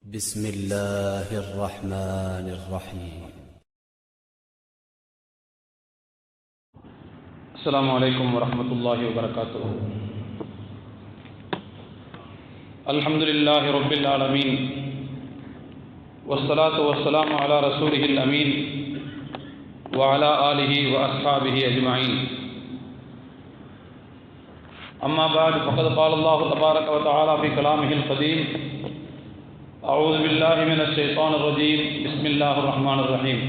بسم الله الرحمن الرحيم. السلام عليكم ورحمة الله وبركاته. الحمد لله رب العالمين والصلاة والسلام على رسوله الأمين وعلى آله وأصحابه أجمعين. أما بعد فقد قال الله تبارك وتعالى في كلامه القديم: أعوذ بالله من الشيطان الرجيم. بسم الله الرحمن الرحيم.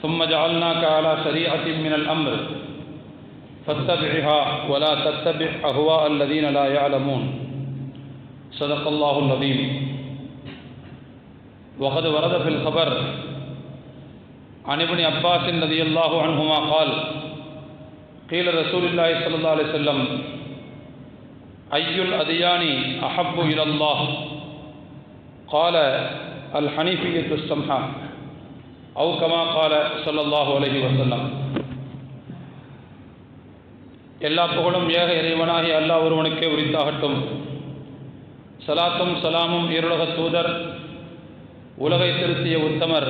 ثم جعلناك على شريعة من الأمر فاتبعها ولا تتبع أهواء الذين لا يعلمون. صدق الله العظيم. وقد ورد في الخبر عن ابن عباس رضي الله عنهما قال: قيل رسول الله صلى الله عليه وسلم: أي الأديان أحب إلى الله؟ قال: الحنيفية السمحة، أو كما قال صلى الله عليه وسلم. எல்லா புகழும் ஏக இறைவனாகிய அல்லாஹ் ஒருவனுக்கே உரித்தாகட்டும். சலாத்தும் சலாமும் ஈருலக தூதர், உலகை திருத்திய உத்தமர்,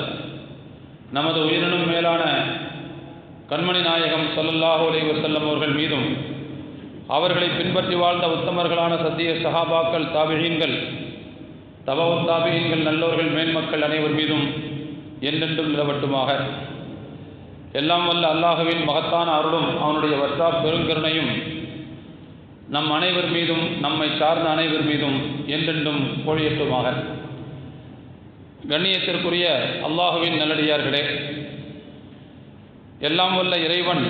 நமது உயிரினும் மேலான கண்மணி நாயகம் ஸல்லல்லாஹு அலைஹி வஸல்லம் அவர்கள் மீதும், அவர்களை பின்பற்றி வாழ்ந்த உத்தமர்களான சத்திய சஹாபாக்கள், தாபிஈன்கள், தபவுத் தாபிஈன்கள், நல்லோர்கள், மேன்மக்கள் அனைவர் மீதும் என்றென்றும் நிலவட்டுமாக. எல்லாம் வல்ல அல்லாஹுவின் மகத்தான அருளும் அவனுடைய வற்றா பெருங்கருணையும் நம் அனைவர் மீதும், நம்மை சார்ந்த அனைவர் மீதும் என்றென்றும் பொழியட்டுமாக. கண்ணியத்திற்குரிய அல்லாஹுவின் நல்லடியார்களே, எல்லாம் வல்ல இறைவன்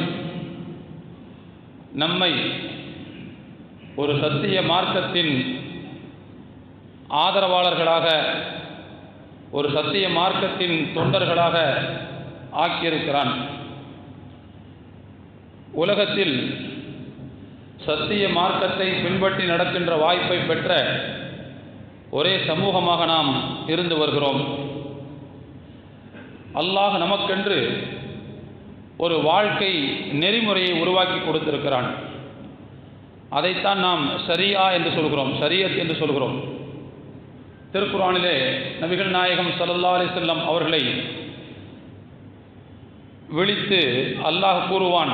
நம்மை ஒரு சத்திய மார்க்கத்தின் ஆதரவாளர்களாக, ஒரு சத்திய மார்க்கத்தின் தொண்டர்களாக ஆக்கியிருக்கிறான். உலகத்தில் சத்திய மார்க்கத்தை பின்பற்றி நடக்கின்ற வாய்ப்பை பெற்ற ஒரே சமூகமாக நாம் இருந்து வருகிறோம். அல்லாஹ் நமக்கென்று ஒரு வாழ்க்கை நெறிமுறையை உருவாக்கி கொடுத்திருக்கிறான். அதைத்தான் நாம் ஷரியா என்று சொல்கிறோம், ஷரியத் என்று சொல்கிறோம். திருக்குர்ஆனிலே நபிகள் நாயகம் ஸல்லல்லாஹு அலைஹி வஸல்லம் அவர்களை விழித்து அல்லாஹ் கூறுவான்: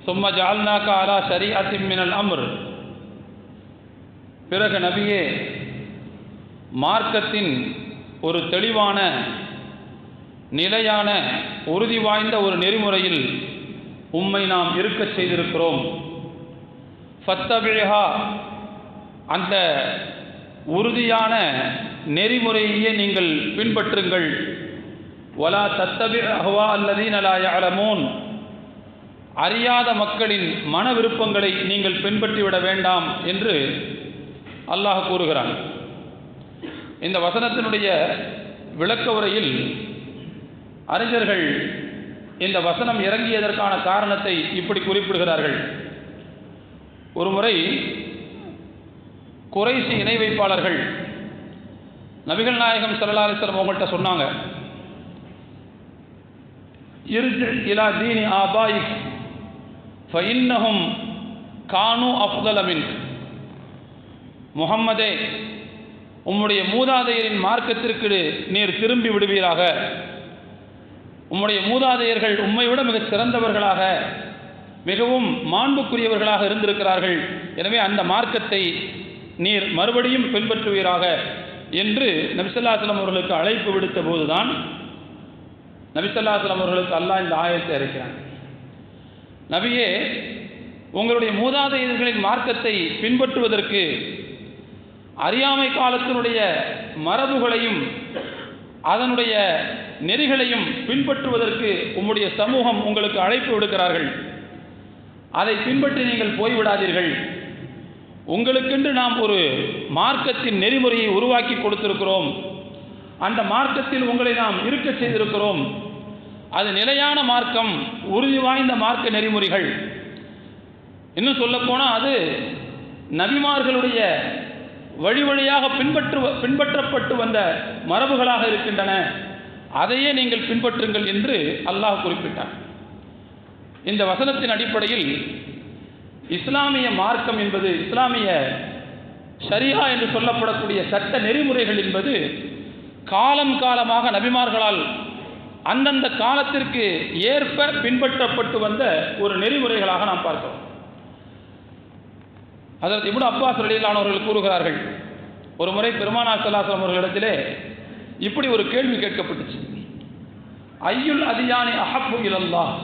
சும்ம ஜஅல்னாக அலா ஷரீஅத்தின் மினல் அம்ர். பிறகு நபியே, மார்க்கத்தின் ஒரு தெளிவான, நிலையான, உறுதி வாய்ந்த ஒரு நெறிமுறையில் உம்மை நாம் இருக்கச் செய்திருக்கிறோம். ஃபத்தபிஹா, அந்த உறுதியான நெறிமுறையே நீங்கள் பின்பற்றுங்கள். வலா தத்தபி அஹ்வா அல்லதீன லா யஅலமூன், அறியாத மக்களின் மன விருப்பங்களை நீங்கள் பின்பற்றிவிட வேண்டாம் என்று அல்லாஹ் கூறுகிறான். இந்த வசனத்தினுடைய விளக்க உரையில் அறிஞர்கள் இந்த வசனம் இறங்கியதற்கான காரணத்தை இப்படி குறிப்பிடுகிறார்கள். ஒருமுறை குறைஷி இணை வைப்பாளர்கள் நபிகள் நாயகம் ஸல்லல்லாஹு அலைஹி வஸல்லம் அவங்கள்ட்ட சொன்னாங்க: இர்ஜி இலா தீனி ஆபாயிக் ஃபஇன்னஹும் கானு அஃதல மின்க். முஹம்மதே, உம்முடைய மூதாதையரின் மார்க்கத்திற்கு நீர் திரும்பி விடுவீராக. உம்முடைய மூதாதையர்கள் உம்மை விட மிகச் சிறந்தவர்களாக, மிகவும் மாண்புக்குரியவர்களாக இருந்திருக்கிறார்கள். எனவே அந்த மார்க்கத்தை நீர் மறுபடியும் பின்பற்றுவீராக என்று நபி ஸல்லல்லாஹு அலைஹி வஸல்லம் அவர்களுக்கு அழைப்பு விடுத்த போதுதான் நபி ஸல்லல்லாஹு அலைஹி வஸல்லம் அவர்களுக்கு அல்லாஹ் இந்த ஆயத்தை இறக்கிறான். நபியே, உங்களுடைய மூதாதையர்களின் மார்க்கத்தை பின்பற்றுவதற்கு, அறியாமை காலத்தினுடைய மரபுகளையும் அதனுடைய நெறிகளையும் பின்பற்றுவதற்கு உம்முடைய சமூகம் உங்களுக்கு அழைப்பு விடுக்கிறார்கள். அதை பின்பற்றி நீங்கள் போய்விடாதீர்கள். உங்களுக்கென்று நாம் ஒரு மார்க்கத்தின் நெறிமுறையை உருவாக்கி கொடுத்திருக்கிறோம். அந்த மார்க்கத்தில் உங்களை நாம் இருக்க செய்திருக்கிறோம். அது நிலையான மார்க்கம், உறுதி வாய்ந்த மார்க்க நெறிமுறைகள். இன்னும் சொல்லப்போனால் அது நபிமார்களுடைய வழி வழியாக பின்பற்றப்பட்டு வந்த மரபுகளாக இருக்கின்றன. அதையே நீங்கள் பின்பற்றுங்கள் என்று அல்லாஹ் குறிப்பிட்டார். இந்த வசனத்தின் அடிப்படையில் இஸ்லாமிய மார்க்கம் என்பது, இஸ்லாமிய ஷரியா என்று சொல்லப்படக்கூடிய சட்ட நெறிமுறைகள் என்பது காலம் காலமாக நபிமார்களால் அந்தந்த காலத்திற்கு ஏற்ப பின்பற்றப்பட்டு வந்த ஒரு நெறிமுறைகளாக நாம் பார்க்கிறோம். ஹஜ்ரத் இப்னு அப்பாஸ் ரலியல்லாஹு அன்ஹு அவர்கள் கூறுகிறார்கள், ஒரு முறை பெருமானார் ஸல்லல்லாஹு அலைஹி வஸல்லம் அவர்களிடத்திலே இப்படி ஒரு கேள்வி கேட்கப்பட்டுச்சு. ஐயுல் அதியானி அஹப்பு இலல்லாஹ்,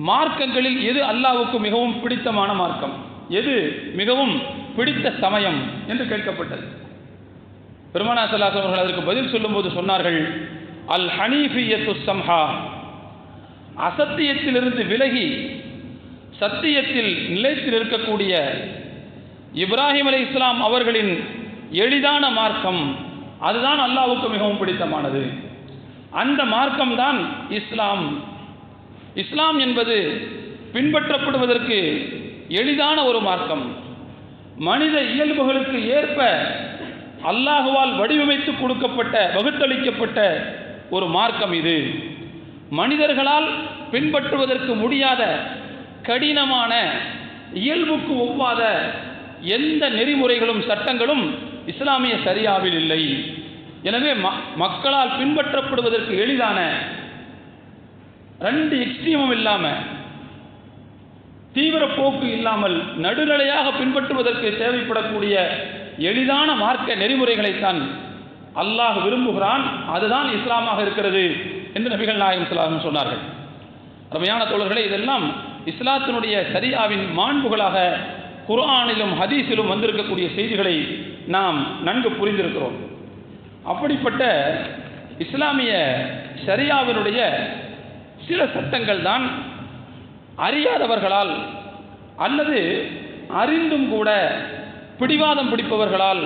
மார்க்கங்களில் எது அல்லாஹ்வுக்கு மிகவும் பிடித்தமான மார்க்கம், எது மிகவும் பிடித்த சமயம் என்று கேட்கப்பட்டது. பெருமானார் ஸல்லல்லாஹு அலைஹி வஸல்லம் அவர்கள் அதற்கு பதில் சொல்லும்போது சொன்னார்கள், அல் ஹனீஃபியத்து ஸம்ஹா, அசத்தியத்திலிருந்து விலகி சத்தியத்தில் நிலைத்து இருக்கக்கூடிய இப்ராஹிம் அலைஹிஸ்ஸலாம் அவர்களின் எளிதான மார்க்கம், அதுதான் அல்லாஹ்வுக்கு மிகவும் பிடித்தமானது. அந்த மார்க்கம்தான் இஸ்லாம். இஸ்லாம் என்பது பின்பற்றப்படுவதற்கு எளிதான ஒரு மார்க்கம். மனித இயல்புகளுக்கு ஏற்ப அல்லாஹுவால் வடிவமைத்து கொடுக்கப்பட்ட, வகுத்தளிக்கப்பட்ட ஒரு மார்க்கம் இது. மனிதர்களால் பின்பற்றுவதற்கு முடியாத கடினமான, இயல்புக்கு ஒவ்வாத எந்த நெறிமுறைகளும் சட்டங்களும் இஸ்லாமிய ஷரியாவில் இல்லை. எனவே மக்களால் பின்பற்றப்படுவதற்கு எளிதான, ரெண்டு எக்ஸ்ட்ரீமும் இல்லாமல், தீவிர போக்கு இல்லாமல் நடுநிலையாக பின்பற்றுவதற்கு தேவைப்படக்கூடிய எளிதான மார்க்க நெறிமுறைகளைத்தான் அல்லாஹ் விரும்புகிறான். அதுதான் இஸ்லாமாக இருக்கிறது என்று நபிகள் நாயகம் ஸல்லல்லாஹு அலைஹி வஸல்லம் சொன்னார்கள். அருமையான தோழர்களே, இதெல்லாம் இஸ்லாத்தினுடைய ஷரியாவின் மாண்புகளாக குர்ஆனிலும் ஹதீஸிலும் வந்திருக்கக்கூடிய செய்திகளை நாம் நன்கு புரிந்திருக்கிறோம். அப்படிப்பட்ட இஸ்லாமிய ஷரியாவினுடைய சில சட்டங்கள் தான் அறியாதவர்களால் அல்லது அறிந்தும் கூட பிடிவாதம் பிடிப்பவர்களால்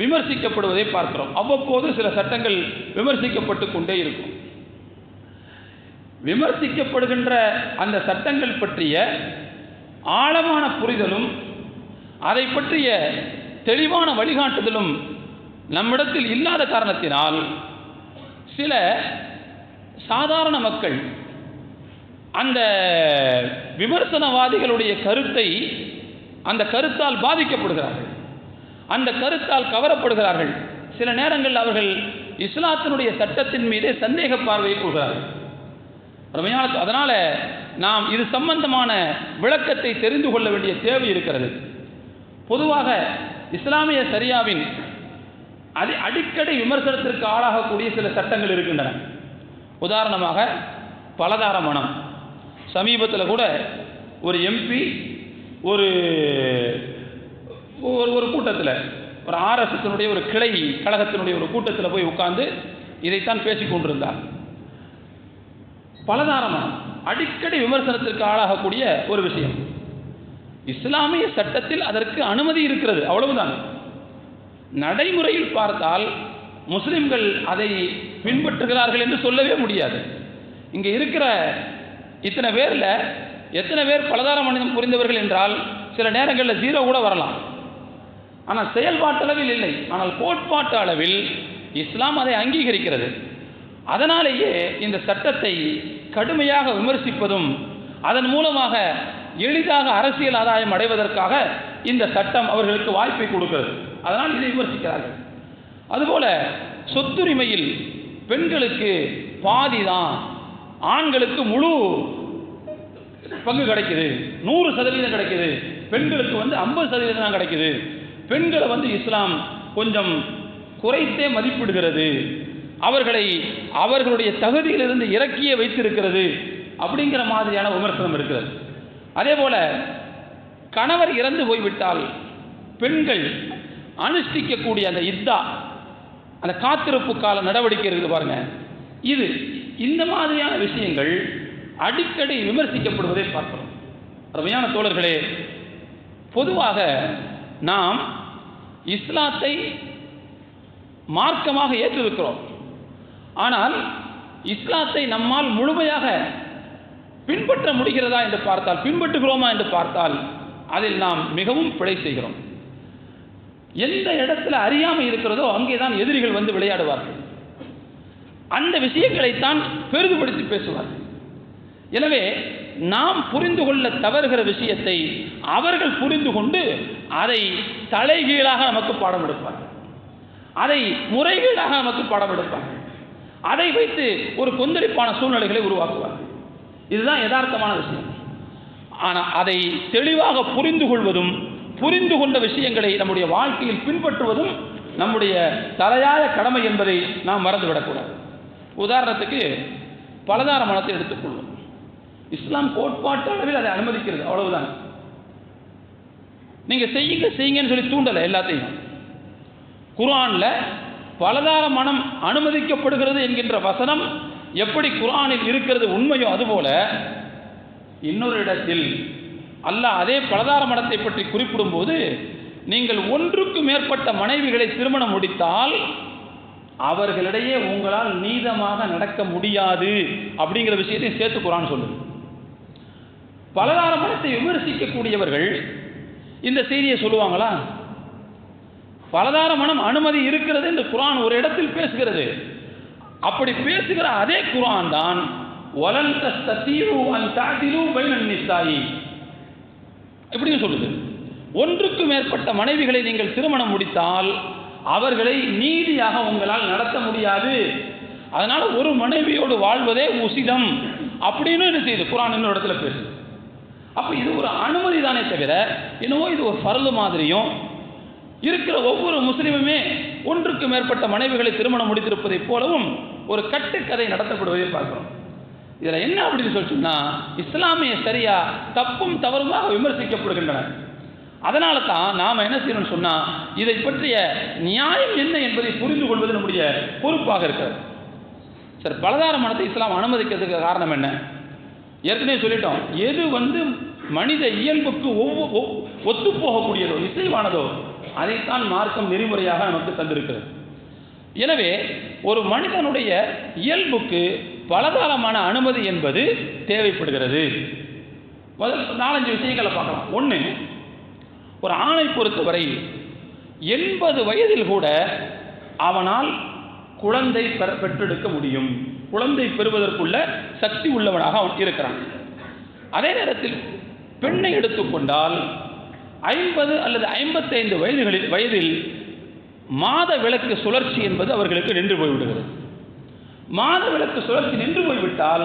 விமர்சிக்கப்படுவதை பார்க்கிறோம். அவ்வப்போது சில சட்டங்கள் விமர்சிக்கப்பட்டு கொண்டே இருக்கும். விமர்சிக்கப்படுகின்ற அந்த சட்டங்கள் பற்றிய ஆழமான புரிதலும் அதை பற்றிய தெளிவான வழிகாட்டுதலும் நம்மிடத்தில் இல்லாத காரணத்தினால் சில சாதாரண மக்கள் அந்த விமர்சனவாதிகளுடைய கருத்தை, அந்த கருத்தால் பாதிக்கப்படுகிறார்கள், அந்த கருத்தால் கவரப்படுகிறார்கள். சில நேரங்களில் அவர்கள் இஸ்லாத்தினுடைய சட்டத்தின் மீதே சந்தேக பார்வையை கொள்கிறார்கள். அதனால் நாம் இது சம்பந்தமான விளக்கத்தை தெரிந்து கொள்ள வேண்டிய தேவை இருக்கிறது. பொதுவாக இஸ்லாமிய ஷரியாவின் அடிக்கடி விமர்சனத்திற்கு ஆளாகக்கூடிய சில சட்டங்கள் இருக்கின்றன. உதாரணமாக பலதார மனம். சமீபத்தில் கூட ஒரு எம்பி ஒரு ஒரு கூட்டத்தில், ஒரு ஆர்எஸ்எஸ்னுடைய ஒரு கிளை கழகத்தினுடைய ஒரு கூட்டத்தில் போய் உட்கார்ந்து இதைத்தான் பேசிக் கொண்டிருந்தார். பலதார மனம் அடிக்கடி விமர்சனத்திற்கு ஆளாகக்கூடிய ஒரு விஷயம். இஸ்லாமிய சட்டத்தில் அதற்கு அனுமதி இருக்கிறது, அவ்வளவுதான். நடைமுறையில் பார்த்தால் முஸ்லிம்கள் அதை பின்பற்றுகிறார்கள் என்று சொல்லவே முடியாது. இங்கே இருக்கிற இத்தனை பேரில் எத்தனை பேர் பலதார மனிதம் புரிந்தவர்கள் என்றால் சில நேரங்களில் 0 கூட வரலாம். ஆனால் செயல்பாட்டு அளவில் இல்லை. ஆனால் கோட்பாட்டு அளவில் இஸ்லாம் அதை அங்கீகரிக்கிறது. அதனாலேயே இந்த சட்டத்தை கடுமையாக விமர்சிப்பதும் அதன் மூலமாக எளிதாக அரசியல் ஆதாயம் அடைவதற்காக இந்த சட்டம் அவர்களுக்கு வாய்ப்பை கொடுக்கிறது. அதனால் இதை விமர்சிக்கிறார்கள். அதுபோல சொத்துரிமையில் பெண்களுக்கு பாதி தான், ஆண்களுக்கு முழு பங்கு கிடைக்குது, 100% கிடைக்குது, பெண்களுக்கு 50% தான் கிடைக்குது, பெண்களை இஸ்லாம் கொஞ்சம் குறைத்தே மதிப்பிடுகிறது, அவர்களை அவர்களுடைய தகுதியிலிருந்து இறக்கியே வைத்திருக்கிறது அப்படிங்கிற மாதிரியான விமர்சனம் இருக்கிறது. அதே போல கணவர் இறந்து போய்விட்டால் பெண்கள் அனுஷ்டிக்கக்கூடிய அந்த இத்தா, அந்த காத்திருப்பு கால நடவடிக்கை இருக்குது பாருங்க, இந்த மாதிரியான விஷயங்கள் அடிக்கடி விமர்சிக்கப்படுவதை பார்க்கிறோம். அருமையான தோழர்களே, பொதுவாக நாம் இஸ்லாத்தை மார்க்கமாக ஏற்றிருக்கிறோம். ஆனால் இஸ்லாத்தை நம்மால் முழுமையாக பின்பற்ற முடிகிறதா என்று பார்த்தால், பின்பற்றுகிறோமா என்று பார்த்தால் அதில் நாம் மிகவும் பிழை செய்கிறோம். எந்த இடத்துல அறியாமை இருக்கிறதோ அங்கேதான் எதிரிகள் விளையாடுவார்கள். அந்த விஷயங்களைத்தான் பெரிதுபடுத்தி பேசுவார்கள். எனவே நாம் புரிந்து கொள்ள தவறுகிற விஷயத்தை அவர்கள் புரிந்து கொண்டு அதை தலைகீழாக நமக்கு பாடம் எடுப்பார்கள், அதை முறைகீழாக நமக்கு பாடம் எடுப்பார்கள், அதை வைத்து ஒரு கொந்தளிப்பான சூழ்நிலைகளை உருவாக்குவார்கள். இதுதான் யதார்த்தமான விஷயம். ஆனால் அதை தெளிவாக புரிந்து கொள்வதும் புரிந்து கொண்ட விஷயங்களை நம்முடைய வாழ்க்கையில் பின்பற்றுவதும் நம்முடைய தலையாய கடமை என்பதை நாம் மறந்துவிடக்கூடாது. உதாரணத்துக்கு பலதார மனத்தை எடுத்துக்கொள்வோம். இஸ்லாம் கோட்பாட்டு அளவில் அதை அனுமதிக்கிறது, அவ்வளவுதான். நீங்க செய்யுங்கன்னு சொல்லி தூண்டலை. எல்லாத்தையும் குர்ஆன்ல பலதார மனம் அனுமதிக்கப்படுகிறது என்கின்ற வசனம் எப்படி குர்ஆனில் இருக்கிறது உண்மையோ அதுபோல இன்னொரு இடத்தில் அல்லாஹ் அதே பலதார மனத்தை பற்றி குறிப்பிடும் போது, நீங்கள் ஒன்றுக்கு மேற்பட்ட மனைவிகளை திருமணம் முடித்தால் அவர்களிடையே உங்களால் நீதமாக நடக்க முடியாது அப்படிங்கிற விஷயத்தை சேர்த்து குர்ஆன் சொல்லுது. பலதார மனத்தை விமர்சிக்கக்கூடியவர்கள் இந்த செய்தியை சொல்லுவாங்களா? பலதார மனம் அனுமதி இருக்கிறது என்று குர்ஆன் ஒரு இடத்தில் பேசுகிறது. அப்படி பேசுகிற அதே குர்ஆன் தான் வலன் தஸ்தீரு அன் தஅதிலு பைனன் நிசாயி இப்படியும் சொல்லுது. ஒன்றுக்கு மேற்பட்ட மனைவிகளை நீங்கள் திருமணம் முடித்தால் அவர்களை நீதியாக உங்களால் நடத்த முடியாது, அதனால ஒரு மனைவியோடு வாழ்வதே உசிதம் அப்படின்னு என்ன செய்யுது குர்ஆன் இன்னொரு இடத்துல பேசுது. அப்போ இது ஒரு அனுமதி தானே தவிர என்னவோ இது ஒரு ஃபர்து மாதிரியும் இருக்கிற ஒவ்வொரு முஸ்லிமுமே ஒன்றுக்கு மேற்பட்ட மனைவிகளை திருமணம் முடித்திருப்பதைப் போலவும் ஒரு கட்டுக்கதை நடத்தப்படுவதை பார்க்கிறோம். இதில் என்ன அப்படின்னு சொல்லிட்டுன்னா, இஸ்லாமிய சரியா தப்பும் தவறுமாக விமர்சிக்கப்படுகின்றன. அதனால தான் நாம் என்ன செய்யணும்னு சொன்னால், இதை பற்றிய நியாயம் என்ன என்பதை புரிந்து கொள்வது நம்முடைய பொறுப்பாக இருக்கிறது. சரி, பலதார மனத்தை இஸ்லாம் அனுமதிக்கிறதுக்கு காரணம் என்ன? ஏற்கனவே சொல்லிட்டோம். எது மனித இயல்புக்கு ஒத்து போகக்கூடியதோ இசைவானதோ அதைத்தான் மார்க்கம் நெறிமுறையாக நமக்கு தந்திருக்கிறது. எனவே ஒரு மனிதனுடைய இயல்புக்கு பலதாரமான அனுமதி என்பது தேவைப்படுகிறது. முதல் 4-5 விஷயங்களை பார்க்கலாம். ஒன்று, ஒரு ஆணை பொறுத்தவரை 80 வயதில் கூட அவனால் குழந்தை பெற்றெடுக்க முடியும். குழந்தை பெறுவதற்குள்ள சக்தி உள்ளவனாக அவன் இருக்கிறான். அதே நேரத்தில் பெண்ணை எடுத்துக்கொண்டால் 50 அல்லது 55 வயதில் மாத விளக்கு சுழற்சி என்பது அவர்களுக்கு நின்று போய்விடுகிறது. மாத விளக்கு சுழற்சி நின்று போய்விட்டால்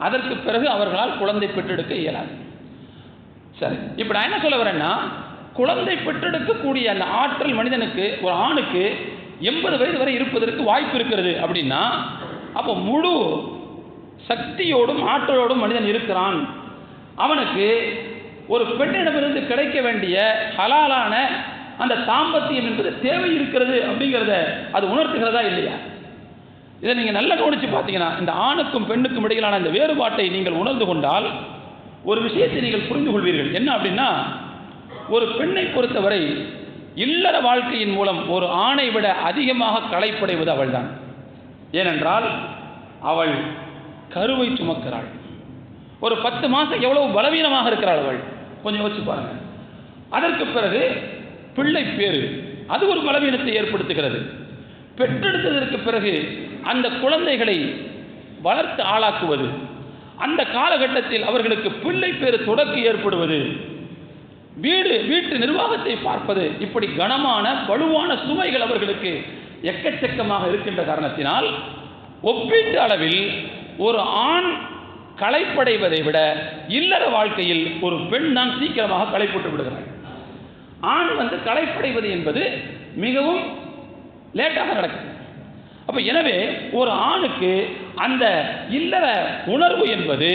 அதற்கு பிறகு அவர்களால் குழந்தை பெற்றெடுக்க இயலாது. சரி, இப்போ நான் என்ன சொல்ல வரேன்னா, குழந்தை பெற்றெடுக்கக்கூடிய அந்த ஆற்றல் மனிதனுக்கு, ஒரு ஆணுக்கு 80 வயது வரை இருப்பதற்கு வாய்ப்பு இருக்கிறது அப்படின்னா, அப்போ முழு சக்தியோடும் ஆற்றலோடும் மனிதன் இருக்கிறான். அவனுக்கு ஒரு பெண்ணிடமிருந்து கிடைக்க வேண்டிய ஹலாலான அந்த சாம்பத்தியம் என்பது தேவை இருக்கிறது அப்படிங்கிறத அது உணர்த்துகிறதா இல்லையா? இதை நீங்கள் நல்லா கவனித்து பார்த்தீங்கன்னா, இந்த ஆணுக்கும் பெண்ணுக்கும் இடையிலான இந்த வேறுபாட்டை நீங்கள் உணர்ந்து கொண்டால் ஒரு விஷயத்தை நீங்கள் புரிந்து கொள்வீர்கள். என்ன அப்படின்னா, ஒரு பெண்ணை பொறுத்தவரை இல்லற வாழ்க்கையின் மூலம் ஒரு ஆணை விட அதிகமாக களைப்படைவது அவள்தான். ஏனென்றால் அவள் கருவை சுமக்கிறாள். ஒரு 10 மாதம் எவ்வளவு பலவீனமாக இருக்கிறாள் அவள், கொஞ்சம் யோசிச்சு பாருங்க. அதற்கு பிறகு பிள்ளை பேரு, அது ஒரு பலவீனத்தை ஏற்படுத்துகிறது. பெற்றெடுத்ததற்கு பிறகு அந்த குழந்தைகளை வளர்த்து ஆளாக்குவது, அந்த காலகட்டத்தில் அவர்களுக்கு பிள்ளை பேரு தொடக்கு ஏற்படுவது, வீட்டு நிர்வாகத்தை பார்ப்பது, இப்படி கனமான வலுவான சுமைகள் அவர்களுக்கு எக்கச்சக்கமாக இருக்கின்ற காரணத்தினால் ஒப்பீட்டு அளவில் ஒரு ஆண் களைப்படைவதை விட இல்லற வாழ்க்கையில் ஒரு பெண் தான் சீக்கிரமாக களைப்பட்டு விடுகிறாள். ஆண் களைப்படைவது என்பது மிகவும் லேட்டாக நடக்குது. அப்போ எனவே ஒரு ஆணுக்கு அந்த இல்லற உணர்வு என்பது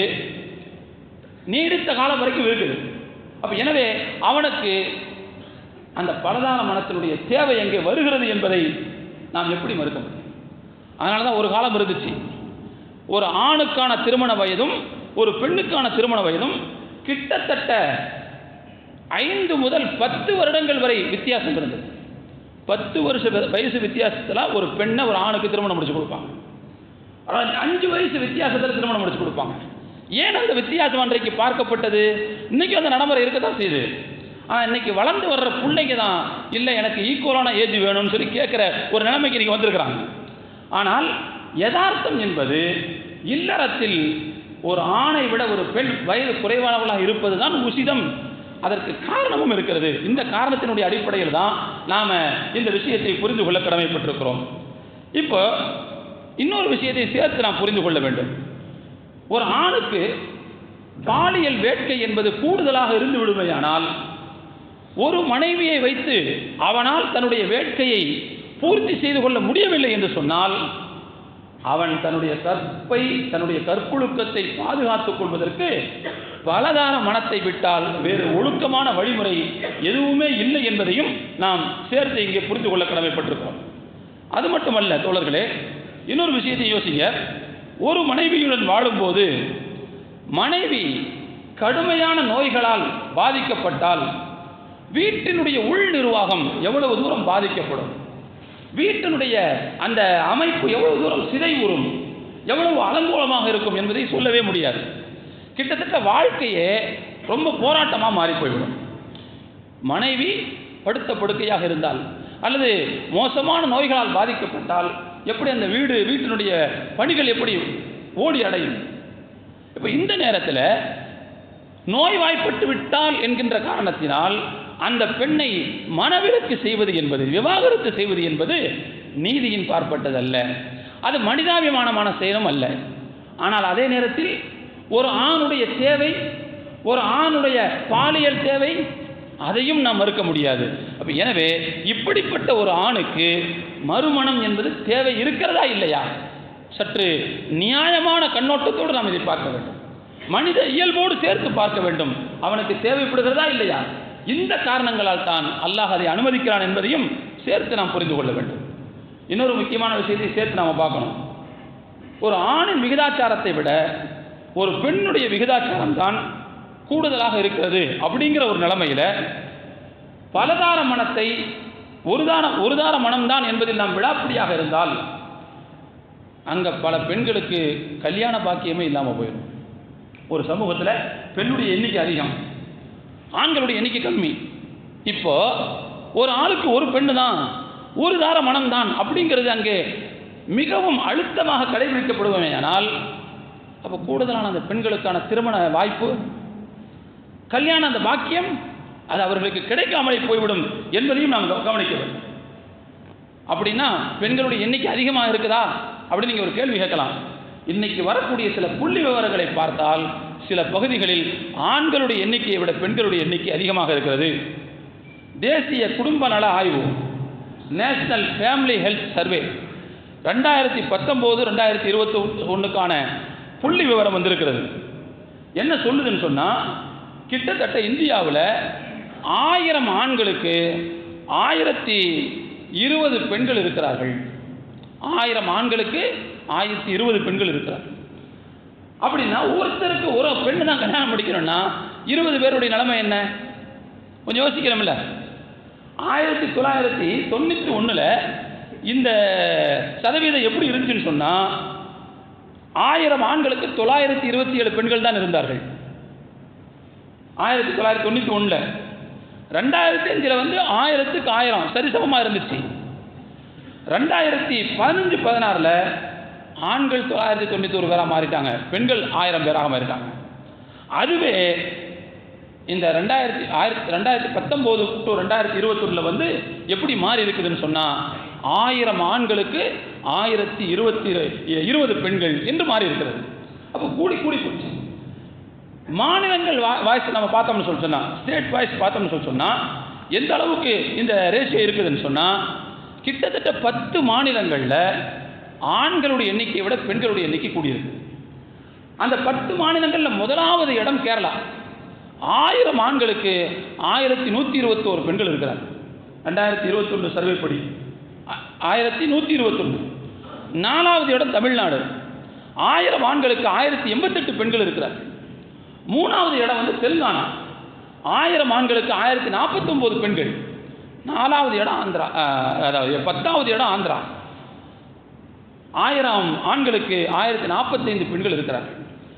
நீடித்த காலம் வரைக்கும் இருக்குது. அப்போ எனவே அவனுக்கு அந்த பலதார மனத்தினுடைய தேவை எங்கே வருகிறது என்பதை நாம் எப்படி மறுக்க முடியும்? அதனால தான் ஒரு காலம் இருந்துச்சு, ஒரு ஆணுக்கான திருமண வயதும் ஒரு பெண்ணுக்கான திருமண வயதும் கிட்டத்தட்ட 5 முதல் 10 வருடங்கள் வரை வித்தியாசம் இருந்தது. 10 வருஷ வயசு வித்தியாசத்தில் ஒரு பெண்ணை ஒரு ஆணுக்கு திருமணம் முடிச்சு கொடுப்பாங்க. அதாவது 5 வயசு வித்தியாசத்தில் திருமணம் முடிச்சு கொடுப்பாங்க. ஏன் அந்த வித்தியாசம் அன்றைக்கு பார்க்கப்பட்டது? இன்னைக்கு அந்த நடைமுறை இருக்கத்தான் செய்யுது. ஆனால் இன்னைக்கு வளர்ந்து வர்ற பிள்ளைங்க தான் இல்லை எனக்கு ஈக்குவலான ஏஜ் வேணும்னு சொல்லி கேட்குற ஒரு நிலைமைக்கு இன்னைக்கு வந்திருக்கிறாங்க. ஆனால் யதார்த்தம் என்பது இல்லறத்தில் ஒரு ஆணை விட ஒரு பெண் வயது குறைவானவர்களாக இருப்பது தான் உசிதம். அதற்கு காரணமும் இருக்கிறது. இந்த காரணத்தினுடைய அடிப்படையில் தான் நாம் இந்த விஷயத்தை புரிந்து கொள்ள கடமைப்பட்டிருக்கிறோம். இப்போ இன்னொரு விஷயத்தை சேர்த்து நாம் புரிந்து கொள்ள வேண்டும். ஒரு ஆணுக்கு பாலியல் வேட்கை என்பது கூடுதலாக இருந்து விடுமையானால், ஒரு மனைவியை வைத்து அவனால் தன்னுடைய வேட்கையை பூர்த்தி செய்து கொள்ள முடியவில்லை என்று சொன்னால், அவன் தன்னுடைய கற்பை, தன்னுடைய கற்பொழுக்கத்தை பாதுகாத்துக் கொள்வதற்கு பலதார மனத்தை விட்டால் வேறு ஒழுக்கமான வழிமுறை எதுவுமே இல்லை என்பதையும் நாம் சேர்த்து இங்கே புரிந்து கொள்ள கடமைப்பட்டிருக்கிறோம். அது மட்டுமல்ல தோழர்களே, இன்னொரு விஷயத்தை யோசிங்க. ஒரு மனைவியுடன் வாழும்போது மனைவி கடுமையான நோய்களால் பாதிக்கப்பட்டால் வீட்டினுடைய உள் நிர்வாகம் எவ்வளவு தூரம் பாதிக்கப்படும், வீட்டினுடைய அந்த அமைப்பு எவ்வளவு தூரம் சிதைவுறும், எவ்வளவு அலங்கோலமாக இருக்கும் என்பதை சொல்லவே முடியாது. கிட்டத்தட்ட வாழ்க்கையே ரொம்ப போராட்டமாக மாறி போய்விடும். மனைவி படுத்த படுக்கையாக இருந்தால் அல்லது மோசமான நோய்களால் பாதிக்கப்பட்டால் எப்படி அந்த வீட்டினுடைய பணிகள் எப்படி ஓடி அடையும்? இப்போ இந்த நேரத்தில் நோய்வாய்ப்பட்டு விட்டால் என்கின்ற காரணத்தினால் அந்த பெண்ணை மனவிலக்கு செய்வது என்பது, விவாகரத்து செய்வது என்பது நீதியின் பார்ப்பட்டதல்ல, அது மனிதாபிமானமான செயலும் அல்ல. ஆனால் அதே நேரத்தில் ஒரு ஆணுடைய தேவை, ஒரு ஆணுடைய பாலியல் தேவை, அதையும் நாம் மறுக்க முடியாது. அப்போ எனவே இப்படிப்பட்ட ஒரு ஆணுக்கு மறுமணம் என்பது தேவை இருக்கிறதா இல்லையா? சற்று நியாயமான கண்ணோட்டத்தோடு நாம் இதை பார்க்க வேண்டும். மனித இயல்போடு சேர்த்து பார்க்க வேண்டும். அவனுக்கு தேவைப்படுகிறதா இல்லையா? இந்த காரணங்களால் தான் அல்லாஹ் அதை அனுமதிக்கிறான் என்பதையும் சேர்த்து நாம் புரிந்து கொள்ள வேண்டும். இன்னொரு முக்கியமான விஷயத்தை சேர்த்து நாம் பார்க்கணும். ஒரு ஆணின் விகிதாச்சாரத்தை விட ஒரு பெண்ணுடைய விகிதாச்சாரம் தான் கூடுதலாக இருக்கிறது. அப்படிங்கிற ஒரு நிலைமையில் பலதார மனத்தை ஒருதார மனம்தான் என்பதில் நாம் விடாப்பிடியாக இருந்தால் அங்கே பல பெண்களுக்கு கல்யாண பாக்கியமே இல்லாமல் போயிடும். ஒரு சமூகத்தில் பெண்ணுடைய எண்ணிக்கை அதிகம், ஆண்களுடைய எண்ணிக்கை கம்மி. இப்போ ஒரு ஆளுக்கு ஒரு பெண்ணு தான், ஒரு தார மனம்தான் அப்படிங்கிறது அங்கே மிகவும் அழுத்தமாக கடைபிடிக்கப்படுமே. ஆனால் அப்போ கூடுதலான அந்த பெண்களுக்கான திருமண வாய்ப்பு, கல்யாண அந்த பாக்கியம் அது அவர்களுக்கு கிடைக்காமலே போய்விடும் என்பதையும் நாம் கவனிக்க வேண்டும். அப்படின்னா பெண்களுடைய எண்ணிக்கை அதிகமாக இருக்குதா அப்படின்னு நீங்கள் ஒரு கேள்வி கேட்கலாம். இன்னைக்கு வரக்கூடிய சில புள்ளி விவரங்களை பார்த்தால் சில பகுதிகளில் ஆண்களுடைய எண்ணிக்கையை விட பெண்களுடைய எண்ணிக்கை அதிகமாக இருக்கிறது. தேசிய குடும்ப நல ஆய்வு, நேஷனல் ஃபேமிலி ஹெல்த் சர்வே 2019-2021க்கான புள்ளி விவரம் வந்திருக்கிறது. என்ன சொல்லுதுன்னு சொன்னால், கிட்டத்தட்ட இந்தியாவில் 1000 ஆண்களுக்கு 1020 பெண்கள் இருக்கிறார்கள். 1000 ஆண்களுக்கு 1020 பெண்கள் இருக்கிறார்கள். அப்படின்னா ஒருத்தருக்கு ஒரு பெண்ணு தான் கல்யாணம் முடிக்கணும்னா 20 பேருடைய நிலைமை என்ன? கொஞ்சம் யோசிக்கிறோம்ல. 1991 இந்த சதவீதம் எப்படி இருந்துச்சுன்னு சொன்னால், 1000 ஆண்களுக்கு 927 பெண்கள் தான் இருந்தார்கள் 1991. 2005 வந்து 1000க்கு 1000 சரிசமமாக இருந்துச்சு. 2015-16 ஆண்கள் 991 பேராக மாறிட்டாங்க, பெண்கள் 1000 பேராக மாறிட்டாங்க. அதுவே இந்த 2019-2021 வந்து எப்படி மாறி இருக்குதுன்னு சொன்னால், 1000 ஆண்களுக்கு 1020 பெண்கள் என்று மாறி இருக்கிறது. அப்போ கூடி போச்சு. மாநிலங்கள் வாய்ஸ் நம்ம பார்த்தோம்னு சொல்லி சொன்னால், ஸ்டேட் வாய்ஸ் பார்த்தோம்னு சொல்லி சொன்னால் எந்த அளவுக்கு இந்த ரேஷியோ இருக்குதுன்னு சொன்னால், கிட்டத்தட்ட 10 மாநிலங்களில் ஆண்களுடைய எண்ணிக்கையை விட பெண்களுடைய எண்ணிக்கை கூடியிருக்கு. அந்த 10 மாநிலங்களில் முதலாவது இடம் கேரளா. 1000 ஆண்களுக்கு 1121 பெண்கள் இருக்கிறார். 2021 சர்வே படி 1121. 4வது இடம் தமிழ்நாடு. 1000 ஆண்களுக்கு 1088 பெண்கள் இருக்கிறார். 3வது இடம் வந்து தெலுங்கானா. 1000 ஆண்களுக்கு 1049 பெண்கள். 4வது இடம் ஆந்திரா, அதாவது 10வது இடம் ஆந்திரா. 1000 ஆண்களுக்கு 1045 பெண்கள் இருக்கிறார்கள்.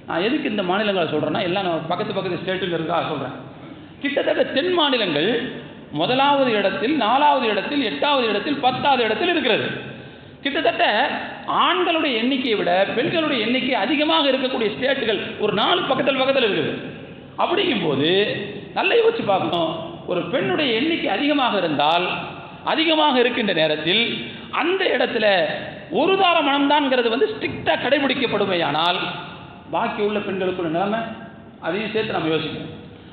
நான் எதுக்கு இந்த மாநிலங்களை சொல்கிறேன்னா, எல்லாம் நான் பக்கத்து ஸ்டேட்டில் இருக்கா சொல்கிறேன். கிட்டத்தட்ட தென் மாநிலங்கள் முதலாவது இடத்தில், 4வது இடத்தில், 8வது இடத்தில், 10வது இடத்தில் இருக்கிறது. கிட்டத்தட்ட ஆண்களுடைய எண்ணிக்கையை விட பெண்களுடைய எண்ணிக்கை அதிகமாக இருக்கக்கூடிய ஸ்டேட்டுகள் ஒரு 4 பக்கத்தில் இருக்குது. அப்படிங்கும்போது நல்லா யோசிச்சு பார்க்கணும். ஒரு பெண்ணுடைய எண்ணிக்கை அதிகமாக இருந்தால், அதிகமாக இருக்கின்ற நேரத்தில் அந்த இடத்துல ஒரு தார மனம்தான்ங்கிறது ஸ்ட்ரிக்டாக கடைபிடிக்கப்படுமையானால் பாக்கி உள்ள பெண்களுக்குள்ள நிலைமை அதையும் சேர்த்து நம்ம யோசிக்கணும்.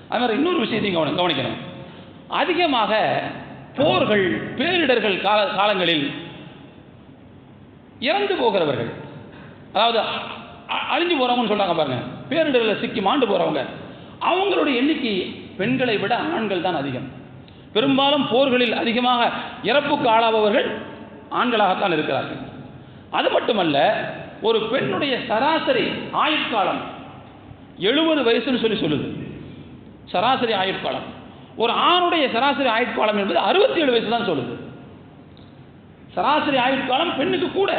அது மாதிரி இன்னொரு விஷயத்தையும் கவனிக்கணும். அதிகமாக போர்கள், பேரிடர்கள் காலங்களில் இறந்து போகிறவர்கள், அதாவது அழிஞ்சு போகிறவங்கன்னு சொல்கிறாங்க பாருங்க, பேரிடரில் சிக்கி மாண்டு போகிறவங்க, அவங்களுடைய எண்ணிக்கை பெண்களை விட ஆண்கள் தான் அதிகம். பெரும்பாலும் போர்களில் அதிகமாக இறப்புக்கு ஆளாபவர்கள் ஆண்களாகத்தான் இருக்கிறார்கள். அது மட்டுமல்ல, ஒரு பெண்ணுடைய சராசரி ஆயுட்காலம் 70 வயசுன்னு சொல்லுது. சராசரி ஆயுட்காலம். ஒரு ஆணுடைய சராசரி ஆயுட்காலம் என்பது 67 வயசு தான் சொல்லுது. சராசரி ஆயுட்காலம் பெண்ணுக்கு கூட,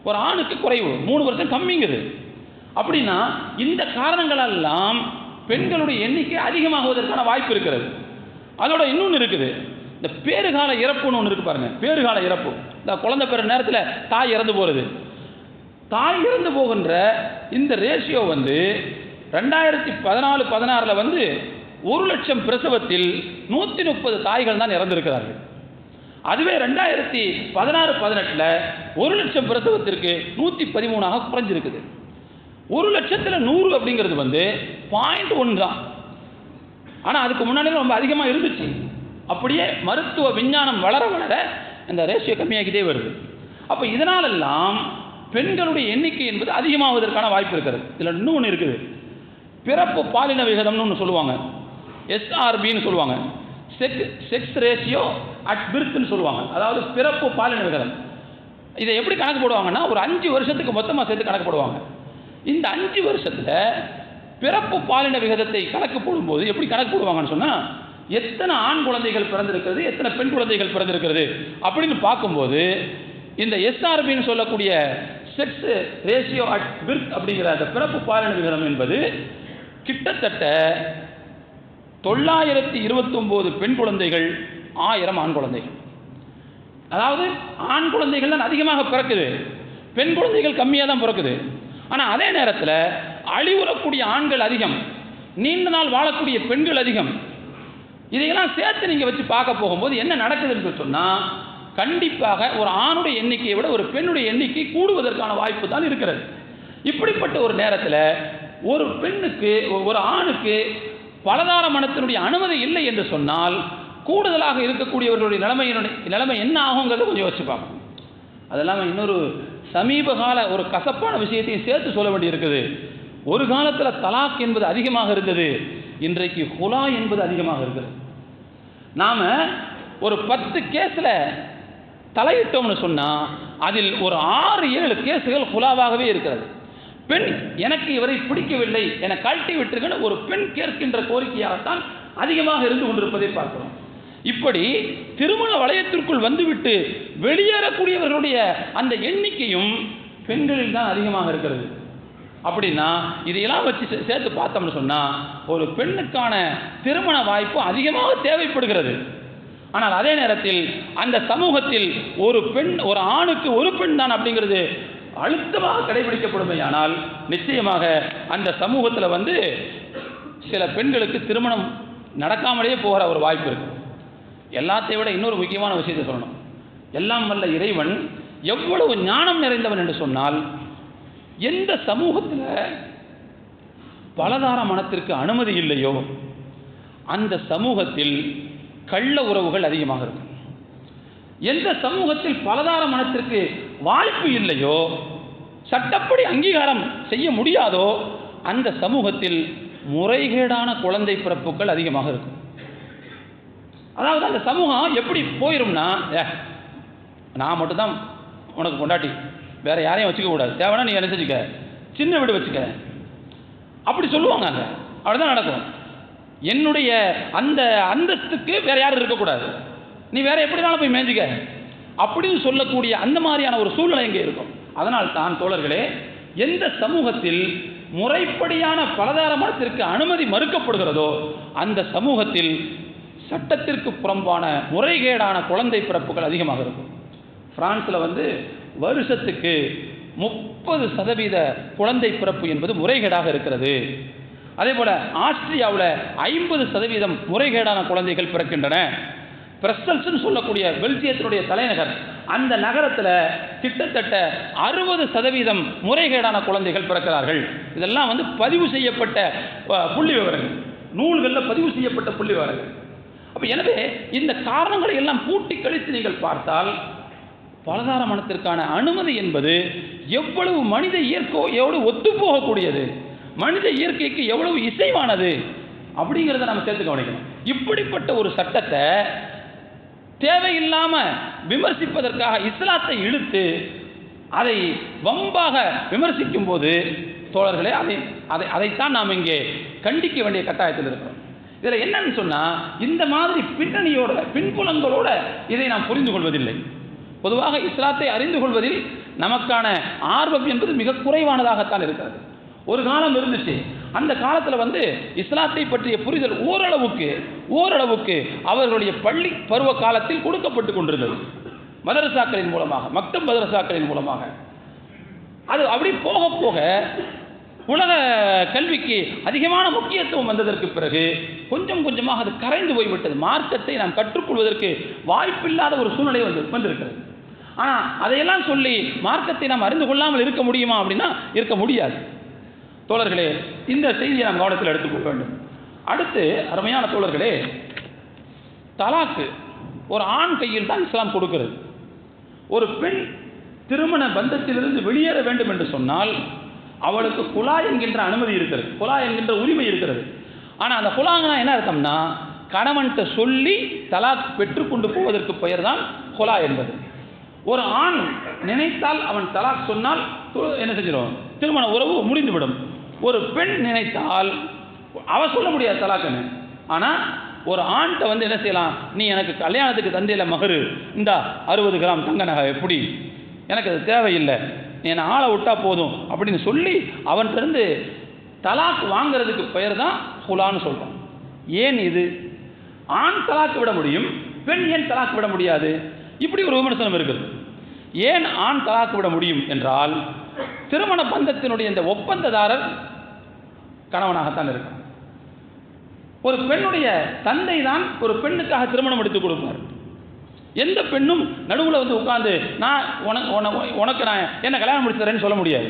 ஒரு ஆணுக்கு குறைவு, 3 வருஷம் கம்மிங்குது. அப்படின்னா இந்த காரணங்களெல்லாம் பெண்களுடைய எண்ணிக்கை அதிகமாகுவதற்கான வாய்ப்பு இருக்கிறது. அதோட இன்னொன்று இருக்குது, இந்த பேறுகால இறப்புன்னு ஒன்று இருக்கு பாருங்க. பேறுகால இறப்பு, இந்த குழந்தை பெற நேரத்தில் தாய் இறந்து போகிறது. தாய் இறந்து போகின்ற இந்த ரேஷியோ 2014-16 1 லட்சம் பிரசவத்தில் 130 தாய்கள் தான் இறந்திருக்கிறார்கள். அதுவே 2016-18 1 லட்சம் பிரசவத்திற்கு 113 குறைஞ்சிருக்குது. 1 லட்சத்தில் 100 அப்படிங்கிறது 0.1 தான். ஆனால் அதுக்கு முன்னாடி ரொம்ப அதிகமாக இருந்துச்சு. அப்படியே மருத்துவ விஞ்ஞானம் வளர வளர இந்த ரேஷியோ கம்மியாகிட்டே வருது. அப்போ இதனாலெல்லாம் பெண்களுடைய எண்ணிக்கை என்பது அதிகமாவதற்கான வாய்ப்பு இருக்கிறது. இதில் இன்னொன்று இருக்குது, பிறப்பு பாலின விகிதம்னு ஒன்று சொல்லுவாங்க, SRBன்னு சொல்லுவாங்க, செக்ஸ் ரேஷியோ அட் பிர்த்னு சொல்லுவாங்க. அதாவது பிறப்பு பாலின விகிதம். இதை எப்படி கணக்கு போடுவாங்கன்னா, ஒரு 5 வருஷத்துக்கு மொத்தமாக சேர்த்து கணக்கு போடுவாங்க. இந்த 5 வருஷத்தில் பிறப்பு பாலின விகிதத்தை கணக்கு போடும்போது எப்படி கணக்கு போடுவாங்கன்னு சொன்னால், எத்தனை ஆண் குழந்தைகள் பிறந்திருக்கிறது, எத்தனை பெண் குழந்தைகள் பிறந்திருக்கிறது அப்படின்னு பார்க்கும்போது இந்த SRBன்னு சொல்லக்கூடிய செக்ஸ் ரேஷியோ அட் பிர்த் அப்படிங்கிற அந்த பிறப்பு பாலின விகிதம் என்பது கிட்டத்தட்ட 929 பெண் குழந்தைகள் 1000 ஆண் குழந்தைகள். அதாவது ஆண் குழந்தைகள் தான் அதிகமாக பிறக்குது, பெண் குழந்தைகள் கம்மியாக தான் பிறக்குது. ஆனால் அதே நேரத்தில் அழிவுறக்கூடிய ஆண்கள் அதிகம், நீண்ட நாள் வாழக்கூடிய பெண்கள் அதிகம். இதையெல்லாம் சேர்த்து நீங்கள் வச்சு பார்க்க போகும்போது என்ன நடக்குதுன்னு சொன்னால், கண்டிப்பாக ஒரு ஆணுடைய எண்ணிக்கையை விட ஒரு பெண்ணுடைய எண்ணிக்கை கூடுவதற்கான வாய்ப்பு தான் இருக்கிறது. இப்படிப்பட்ட ஒரு நேரத்தில் ஒரு பெண்ணுக்கு, ஒரு ஆணுக்கு பலதார மனத்தினுடைய அனுமதி இல்லை என்று சொன்னால், கூடுதலாக இருக்கக்கூடியவர்களுடைய நிலைமை என்ன ஆகுங்கிறத கொஞ்சம் யோசிச்சு பார்க்கணும். அதெல்லாம் இன்னொரு சமீப கால ஒரு கசப்பான விஷயத்தையும் சேர்த்து சொல்ல வேண்டியிருக்குது. ஒரு காலத்தில் தலாக் என்பது அதிகமாக இருந்தது, இன்றைக்கு ஹுலா என்பது அதிகமாக இருக்குது. நாம் ஒரு 10 கேஸில் தலையிட்டோம்னு சொன்னால் அதில் ஒரு 6-7 கேஸுகள் ஹுலாவாகவே இருக்கிறது. பெண் எனக்கு இவரை பிடிக்கவில்லை, என கழட்டி விட்டுருங்கன்னு ஒரு பெண் கேட்கின்ற கோரிக்கையாகத்தான் அதிகமாக இருந்து கொண்டிருப்பதை பார்க்கிறோம். இப்படி திருமண வளையத்திற்குள் வந்துவிட்டு வெளியேறக்கூடியவர்களுடைய அந்த எண்ணிக்கையும் பெண்களில் தான் அதிகமாக இருக்கிறது. அப்படின்னா இதையெல்லாம் வச்சு சேர்த்து பார்த்தோம்னு சொன்னால் ஒரு பெண்ணுக்கான திருமண வாய்ப்பு அதிகமாக தேவைப்படுகிறது. ஆனால் அதே நேரத்தில் அந்த சமூகத்தில் ஒரு பெண், ஒரு ஆணுக்கு ஒரு பெண் தான் அப்படிங்கிறது அழுத்தமாக கடைபிடிக்கப்படுமையானால் நிச்சயமாக அந்த சமூகத்தில் சில பெண்களுக்கு திருமணம் நடக்காமலேயே போகிற ஒரு வாய்ப்பு இருக்குது. எல்லாத்தையும் விட இன்னொரு முக்கியமான விஷயத்தை சொல்லணும். எல்லாம் வல்ல இறைவன் எவ்வளவு ஞானம் நிறைந்தவன் என்று சொன்னால், எந்த சமூகத்தில் பலதார மனத்திற்கு அனுமதி இல்லையோ அந்த சமூகத்தில் கள்ள உறவுகள் அதிகமாக இருக்கும். எந்த சமூகத்தில் பலதார மனத்திற்கு வாய்ப்பு இல்லையோ, சட்டப்படி அங்கீகாரம் செய்ய முடியாதோ அந்த சமூகத்தில் முறைகேடான குழந்தை பிறப்புகள் அதிகமாக இருக்கும். அதாவது அந்த சமூகம் எப்படி போயிரும்னா, நான் மட்டும்தான் உனக்கு கொண்டாட்டி, வேற யாரையும் வச்சுக்க கூடாது, தேவைன்னா நீ என்ன செஞ்சுக்க, சின்ன வீடு வச்சுக்க, அப்படி சொல்லுவாங்க. அங்கே அப்படிதான் நடக்கும். என்னுடைய அந்த அந்தஸ்துக்கு வேற யாரும் இருக்கக்கூடாது, நீ வேற எப்படினாலும் போய் மேய்ஞ்சிக்க அப்படின்னு சொல்லக்கூடிய அந்த மாதிரியான ஒரு சூழ்நிலை இங்கே இருக்கும். அதனால் தான் தோழர்களே, எந்த சமூகத்தில் முறைப்படியான பலதார மனத்திற்கு அனுமதி மறுக்கப்படுகிறதோ அந்த சமூகத்தில் சட்டத்திற்கு புறம்பான முறைகேடான குழந்தை பிறப்புகள் அதிகமாக இருக்கும். பிரான்ஸில் வருஷத்துக்கு 30% குழந்தை பிறப்பு என்பது முறைகேடாக இருக்கிறது. அதே போல் ஆஸ்திரியாவில் 50% முறைகேடான குழந்தைகள் பிறக்கின்றன. பிரஸ்ஸல்ஸ்ன்னு சொல்லக்கூடிய பெல்ஜியத்தினுடைய தலைநகர், அந்த நகரத்தில் கிட்டத்தட்ட 60% முறைகேடான குழந்தைகள் பிறக்கிறார்கள். இதெல்லாம் பதிவு செய்யப்பட்ட புள்ளி விவரங்கள், நூல்களில் பதிவு செய்யப்பட்ட புள்ளி விவரங்கள். அப்போ எனவே இந்த காரணங்களை எல்லாம் கூட்டி கழித்து நீங்கள் பார்த்தால் பலதார மனத்திற்கான அனுமதி என்பது எவ்வளவு மனித இயற்கையோடு ஒத்துப்போகக்கூடியது, மனித இயற்கைக்கு எவ்வளவு இசைவானது அப்படிங்கிறத நம்ம சேர்த்து கவனிக்கணும். இப்படிப்பட்ட ஒரு சட்டத்தை தேவையில்லாமல் விமர்சிப்பதற்காக இஸ்லாத்தை இழுத்து அதை வம்பாக விமர்சிக்கும் போது தோழர்களே, அதைத்தான் நாம் இங்கே கண்டிக்க வேண்டிய கட்டாயத்தில் இருக்கிறோம். இதில் என்னன்னு சொன்னால், இந்த மாதிரி பின்னணியோட பின்புலங்களோட இதை நாம் புரிந்து கொள்வதில்லை. பொதுவாக இஸ்லாத்தை அறிந்து கொள்வதில் நமக்கான ஆர்வம் என்பது மிக குறைவானதாகத்தான் இருக்கிறது. ஒரு காலம் இருந்துச்சு, அந்த காலத்தில் இஸ்லாத்தை பற்றிய புரிதல் ஓரளவுக்கு அவர்களுடைய பள்ளி பருவ காலத்தில் கொடுக்கப்பட்டு கொண்டிருந்தது. மதரசாக்களின் மூலமாக, மக்தப் மதரசாக்களின் மூலமாக. அது அப்படி போக போக உலக கல்விக்கு அதிகமான முக்கியத்துவம் வந்ததற்கு பிறகு கொஞ்சம் கொஞ்சமாக அது கரைந்து போய்விட்டது. மார்க்கத்தை நாம் கற்றுக்கொள்வதற்கு வாய்ப்பில்லாத ஒரு சூழ்நிலை வந்திருக்கிறது. ஆனால் அதையெல்லாம் சொல்லி மார்க்கத்தை நாம் அறிந்து கொள்ளாமல் இருக்க முடியுமா அப்படின்னா இருக்க முடியாது. தோழர்களே, இந்த செய்தியை நாம் கவனத்தில் எடுத்துக்கொள்ள வேண்டும். அடுத்து அருமையான தோழர்களே, தலாக்கு ஒரு ஆண் கையில் தான் இஸ்லாம் கொடுக்கிறது. ஒரு பெண் திருமண பந்தத்திலிருந்து வெளியேற வேண்டும் என்று சொன்னால் அவளுக்கு குலா என்கின்ற அனுமதி இருக்கிறது, குலா என்கின்ற உரிமை இருக்கிறது. ஆனால் அந்த குலாங்கன்னா என்ன அர்த்தம்னா, கணவன்கிட்ட சொல்லி தலாக் பெற்றுக்கொண்டு போவதற்கு பெயர் தான் குலா என்பது. ஒரு ஆண் நினைத்தால் அவன் தலாக் சொன்னால் என்ன செஞ்சிடும், திருமண உறவு முடிந்துவிடும். ஒரு பெண் நினைத்தால் அவள் சொல்ல முடியாது தலாக்குன்னு. ஆனால் ஒரு ஆண்கிட்ட என்ன செய்யலாம், நீ எனக்கு கல்யாணத்துக்கு தந்தையில மகரு இந்தா 60 கிராம் தங்க நகை, எப்படி எனக்கு அது தேவையில்லை, நீ என்னை ஆளை விட்டா போதும் அப்படின்னு சொல்லி அவன்கிட்ட தலாக் வாங்கிறதுக்கு பெயர் தான் குலான்னு சொல்கிறோம். ஏன் இது ஆண் தலாக்கு விட முடியும், பெண் ஏன் தலாக்கு விட முடியாது? இப்படி ஒரு விமர்சனம் இருக்குது. ஏன் ஆண் தலாக்கு விட முடியும் என்றால், திருமண பந்தத்தினுடைய இந்த ஒப்பந்ததாரர் கணவனாகத்தான் இருக்கார். ஒரு பெண்ணுடைய தந்தை தான் ஒரு பெண்ணுக்காக திருமணம் எடுத்து கொடுப்பார். எந்த பெண்ணும் நடுவில் உட்கார்ந்து நான் உனக்கு நான் என்ன கல்யாணம் முடிச்சு தரேன்னு சொல்ல முடியாது.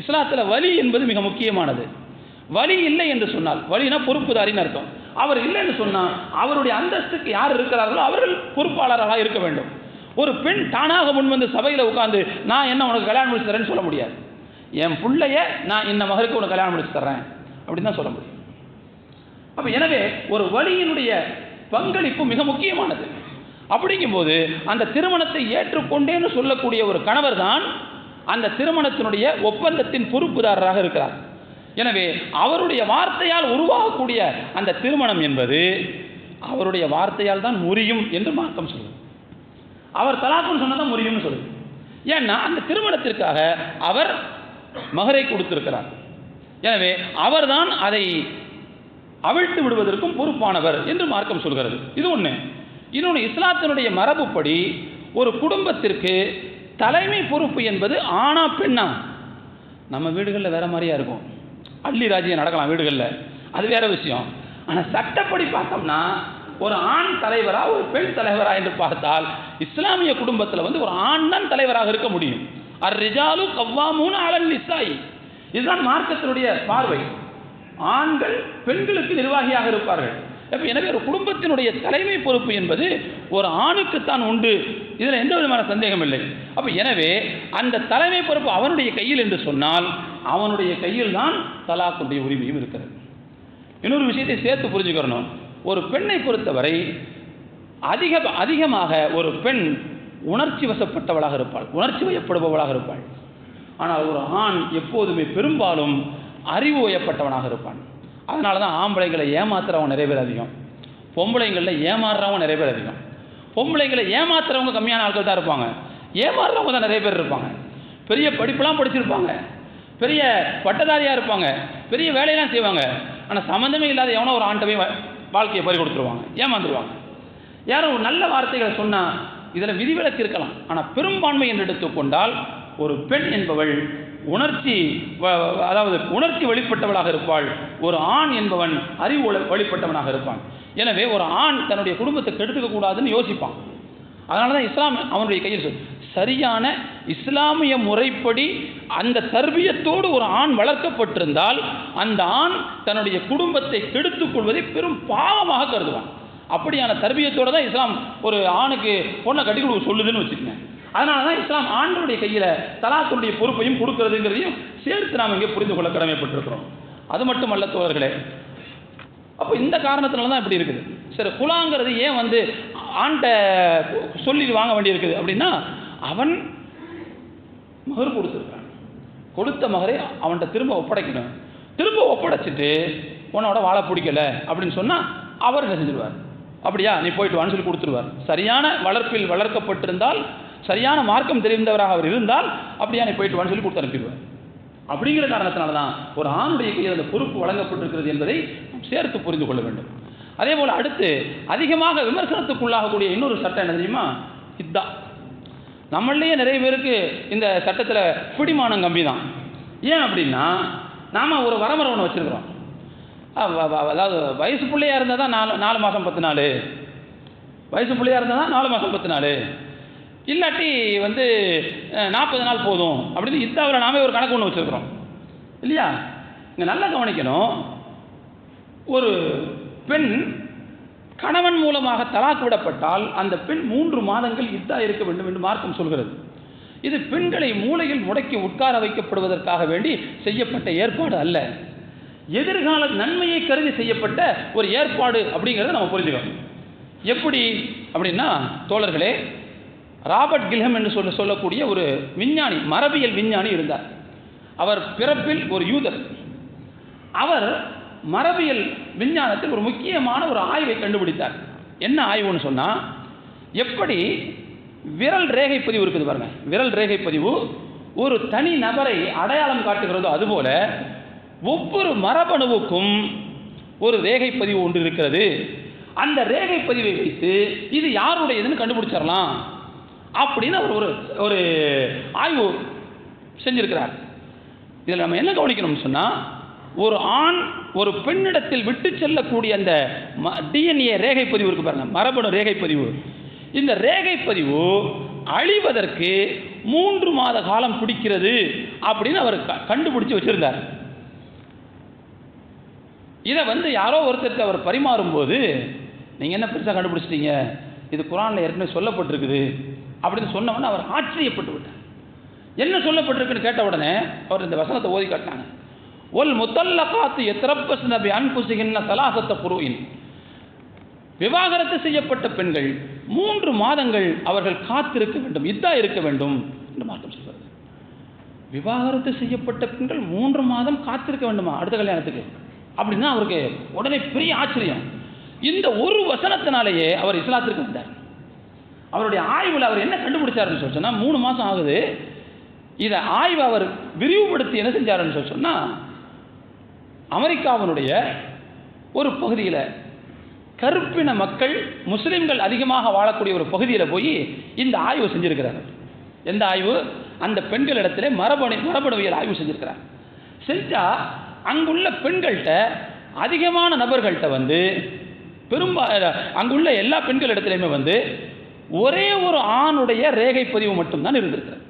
இஸ்லாத்தில் வலி என்பது மிக முக்கியமானது. வலி இல்லை என்று சொன்னால், வலினா பொறுப்புதாரின்னு அர்த்தம். அவர் இல்லை என்று சொன்னால் அவருடைய அந்தஸ்துக்கு யார் இருக்கிறார்களோ அவர்கள் பொறுப்பாளராக இருக்க வேண்டும். ஒரு பெண் தானாக முன்வந்து சபையில் உட்கார்ந்து நான் என்ன உனக்கு கல்யாணம் முடிச்சு தரேன்னு சொல்ல முடியாது. என் பிள்ளைய நான் இந்த மகருக்கு உனக்கு கல்யாணம் முடிச்சு தர்றேன் அப்படின்னு தான் சொல்ல முடியும். அப்போ எனவே ஒரு வலியினுடைய பங்களிப்பு மிக முக்கியமானது. அப்படிங்கும்போது அந்த திருமணத்தை ஏற்றுக்கொண்டேன்னு சொல்லக்கூடிய ஒரு கணவர் தான் அந்த திருமணத்தினுடைய ஒப்பந்தத்தின் பொறுப்புதாரராக இருக்கிறார். எனவே அவருடைய வார்த்தையால் உருவாகக்கூடிய அந்த திருமணம் என்பது அவருடைய வார்த்தையால் தான் முறியும் என்று மார்க்கம் சொல்லுது. அவர் தலாக்குன்னு சொன்னதான் முறியும்னு சொல்லுது. ஏன்னா அந்த திருமணத்திற்காக அவர் மகரை கொடுத்திருக்கிறார். எனவே அவர்தான் அதை அவிழ்த்து விடுவதற்கும் பொறுப்பானவர் என்று மார்க்கம் சொல்கிறது. இது ஒன்று. இன்னொன்று, இஸ்லாத்தினுடைய மரபுப்படி ஒரு குடும்பத்திற்கு தலைமை பொறுப்பு என்பது ஆணா பெண்ணா? நம்ம வீடுகளில் வேற மாதிரியா இருக்கும், அள்ளி ராஜ்யம் நடக்கலாம் வீடுகளில், அது வேற விஷயம். ஆனால் சட்டப்படி பார்த்தோம்னா ஒரு ஆண் தலைவரா ஒரு பெண் தலைவரா என்று பார்த்தால் இஸ்லாமிய குடும்பத்தில் ஒரு ஆண் தான் தலைவராக இருக்க முடியும். அர்-ரிஜாலு கவ்வாமூன அலன் நிசாஇ, இதுதான் மார்க்கத்தினுடைய பார்வை. ஆண்கள் பெண்களுக்கு நிர்வாகியாக இருப்பார்கள். எனவே ஒரு குடும்பத்தினுடைய தலைமை பொறுப்பு என்பது ஒரு ஆணுக்குத்தான் உண்டு, இதில் எந்த விதமான சந்தேகம் இல்லை. அப்போ எனவே அந்த தலைமை பொறுப்பு அவனுடைய கையில் என்று சொன்னால் அவனுடைய கையில் தான் தலாக்குடைய உரிமையும் இருக்கிறது. இன்னொரு விஷயத்தை சேர்த்து புரிஞ்சுக்கிறணும். ஒரு பெண்ணை பொறுத்தவரை அதிகமாக ஒரு பெண் உணர்ச்சி வசப்பட்டவளாக இருப்பாள், உணர்ச்சி வயப்படுபவளாக இருப்பாள். ஆனால் ஒரு ஆண் எப்போதுமே பெரும்பாலும் அறிவு வயப்பட்டவனாக இருப்பான். அதனால தான் ஆம்பளைங்களை ஏமாத்துறவங்க நிறைய பேர் அதிகம், பொம்பளைங்களில் ஏமாறுறவங்க நிறைய பேர் அதிகம். பொம்பளைங்களை ஏமாத்துறவங்க கம்மியான ஆட்கள் தான் இருப்பாங்க, ஏமாறுறவங்க தான் நிறைய பேர் இருப்பாங்க. பெரிய படிப்புலாம் படிச்சிருப்பாங்க, பெரிய பட்டதாரியாக இருப்பாங்க, பெரிய வேலையெல்லாம் செய்வாங்க. ஆனால் சம்மந்தமே இல்லாத எவனோ ஒரு ஆண்டவே வாழ்க்கையை பறி கொடுத்துருவாங்க, ஏமாந்துருவாங்க. யாரும் ஒரு நல்ல வார்த்தைகளை சொன்னால் இதில் விதிவிலக்கு இருக்கலாம். ஆனால் பெரும்பான்மை என்று எடுத்துக்கொண்டால் ஒரு பெண் என்பவள் உணர்ச்சி வெளிப்பட்டவளாக இருப்பாள், ஒரு ஆண் என்பவன் அறிவு வெளிப்பட்டவனாக இருப்பான். எனவே ஒரு ஆண் தன்னுடைய குடும்பத்தை கெடுத்துக்க கூடாதுன்னு யோசிப்பான். அதனால தான் இஸ்லாம் அவனுடைய கையில் சரியான இஸ்லாமிய முறைப்படி அந்த தர்பியத்தோடு ஒரு ஆண் வளர்க்கப்பட்டிருந்தால் அந்த ஆண் தன்னுடைய குடும்பத்தை கெடுத்துக் கொள்வதை பெரும் பாவமாக கருதுவான். அப்படியான தர்பியத்தோடு தான் இஸ்லாம் ஒரு ஆணுக்கு பொண்ணை கட்டி கொடுக்க சொல்லுதுன்னு வச்சுக்கோங்க. அதனால தான் இஸ்லாம் ஆண்களுடைய கையில் தலாக்குடைய பொறுப்பையும் கொடுக்கறதுங்கிறதையும் சேர்த்து நாம் இங்கே புரிந்து கொள்ள கடமைப்பட்டிருக்கிறோம். அது மட்டுமல்ல தோழர்களே, அப்போ இந்த காரணத்தினால தான் இப்படி இருக்குது. சரி, குலாங்கிறது ஏன் ஆண்ட சொல்லி வாங்க வேண்டியிருக்குது அப்படின்னா, அவன் மகர் கொடுத்துருக்கான், கொடுத்த மகரை அவன்கிட்ட திரும்ப ஒப்படைக்கணும். திரும்ப ஒப்படைச்சிட்டு உன்னோட வாழ பிடிக்கல அப்படின்னு சொன்னால் அவர் என்ன செஞ்சிருவார், அப்படியா நீ போயிட்டு வான்னு சொல்லி கொடுத்துருவார். சரியான வளர்ப்பில் வளர்க்கப்பட்டிருந்தால், சரியான மார்க்கம் தெரிந்தவராக அவர் இருந்தால், அப்படியா நீ போயிட்டு வான்னு சொல்லி கொடுத்து அனுப்பிடுவார். அப்படிங்கிற காரணத்தினால தான் ஒரு ஆணுடைய கையில் அந்த பொறுப்பு வழங்கப்பட்டிருக்கிறது என்பதை சேர்த்து புரிந்து கொள்ள வேண்டும். அதே போல் அடுத்து அதிகமாக விமர்சனத்துக்குள்ளாகக்கூடிய இன்னொரு சட்டம் என்ன தெரியுமா, இதுதான். நம்மளையே நிறைய பேருக்கு இந்த சட்டத்தில் பிடிமானம் கம்மி தான். ஏன் அப்படின்னா, நாம் ஒரு வரமுறை ஒன்று வச்சுருக்கிறோம். அதாவது வயசு பிள்ளையாக இருந்தால் தான் 4 மாதம் 10 நாள், வயசு பிள்ளையாக இருந்தால் தான் 4 மாதம் 10 நாள், இல்லாட்டி 40 நாள் போதும் அப்படின்னு இத்தாவில் நாமே ஒரு கணக்கு ஒன்று வச்சுருக்கிறோம் இல்லையா? இங்கே நல்லா கவனிக்கணும். ஒரு பெண் கணவன் மூலமாக தலாக் விடப்பட்டால் அந்த பெண் 3 மாதங்கள் இத்தா இருக்க வேண்டும் என்று மார்க்கம் சொல்கிறது. இது பெண்களை மூலையில் முடக்கி உட்கார வைக்கப்படுவதற்காக வேண்டி செய்யப்பட்ட ஏற்பாடு அல்ல, எதிர்கால நன்மையை கருதி செய்யப்பட்ட ஒரு ஏற்பாடு அப்படிங்கிறத நம்ம புரிஞ்சுக்கணும். எப்படி அப்படின்னா தோழர்களே, ராபர்ட் கில்ஹம் என்று சொல்லக்கூடிய ஒரு விஞ்ஞானி, மரபியல் விஞ்ஞானி இருந்தார். அவர் பிறப்பில் ஒரு யூதர். அவர் மரபியல் விஞ்ஞானத்தில் ஒரு முக்கியமான ஒரு ஆய்வை கண்டுபிடித்தார். என்ன ஆய்வுன்னு சொன்னால், எப்படி விரல் ரேகை பதிவு இருக்குது பாருங்க, விரல் ரேகை பதிவு ஒரு தனி நபரை அடையாளம் காட்டுகிறதோ அதுபோல ஒவ்வொரு மரபணுவுக்கும் ஒரு ரேகை பதிவு ஒன்று இருக்கிறது. அந்த ரேகை பதிவை வைத்து இது யாருடையதுன்னு கண்டுபிடிச்சிடலாம் அப்படின்னு அவர் ஒரு ஆய்வு செஞ்சிருக்கிறார். இதில் நம்ம என்ன கவனிக்கணும்னு சொன்னால், ஒரு ஆண் ஒரு பெண்ணிடத்தில் விட்டு செல்லக்கூடிய அந்த டிஎன்ஏ ரேகை பதிவு இருக்கு பாருங்க, மரபணு ரேகை பதிவு. இந்த ரேகை பதிவு அழிவதற்கு 3 மாத காலம் பிடிக்கிறது அப்படின்னு அவர் கண்டுபிடிச்சு வச்சிருந்தார். இதை யாரோ ஒருத்தருக்கு அவர் பரிமாறும்போது, நீங்கள் என்ன பெருசாக கண்டுபிடிச்சிட்டீங்க, இது குர்ஆனில் ஏற்கனவே சொல்லப்பட்டிருக்குது அப்படின்னு சொன்னவொடனே அவர் ஆச்சரியப்பட்டு விட்டார். என்ன சொல்லப்பட்டிருக்குன்னு கேட்ட உடனே அவர் இந்த வசனத்தை ஓதி காட்டினாங்க. ஒல் முத்தல்லகாத்து யத்ரப்பஸ்ன பிஅன்ஃபுஸிஹின்ன ஸலாஸத குரூஇன். விவாகரத்து செய்யப்பட்ட பெண்கள் 3 மாதங்கள் அவர்கள் காத்திருக்க வேண்டும், இத்தா இருக்க வேண்டும் என்று மார்க்கம் சொல்கிறது. விவாகரத்து செய்யப்பட்ட பெண்கள் 3 மாதம் காத்திருக்க வேண்டுமா அடுத்த கல்யாணத்துக்கு அப்படின்னா அவருக்கு உடனே பெரிய ஆச்சரியம். இந்த ஒரு வசனத்தினாலேயே அவர் இஸ்லாத்திற்கு வந்தார். அவருடைய ஆய்வில் அவர் என்ன கண்டுபிடிச்சாருன்னு சொன்னால், 3 மாதம் ஆகுது. இதை ஆய்வு அவர் விரிவுபடுத்தி என்ன செஞ்சாருன்னு சொன்னால், அமெரிக்காவினுடைய ஒரு பகுதியில் கருப்பின மக்கள் முஸ்லீம்கள் அதிகமாக வாழக்கூடிய ஒரு பகுதியில் போய் இந்த ஆய்வு செஞ்சிருக்கிறார். எந்த ஆய்வு? அந்த பெண்களிடத்திலே மரபணுவியல் ஆய்வு செஞ்சிருக்கிறார். செஞ்சால் அங்குள்ள பெண்கள்கிட்ட அதிகமான நபர்கள்ட்ட அங்குள்ள எல்லா பெண்களிடத்திலையுமே ஒரே ஒரு ஆணுடைய ரேகை பதிவு மட்டும்தான் இருந்திருக்கிறார்.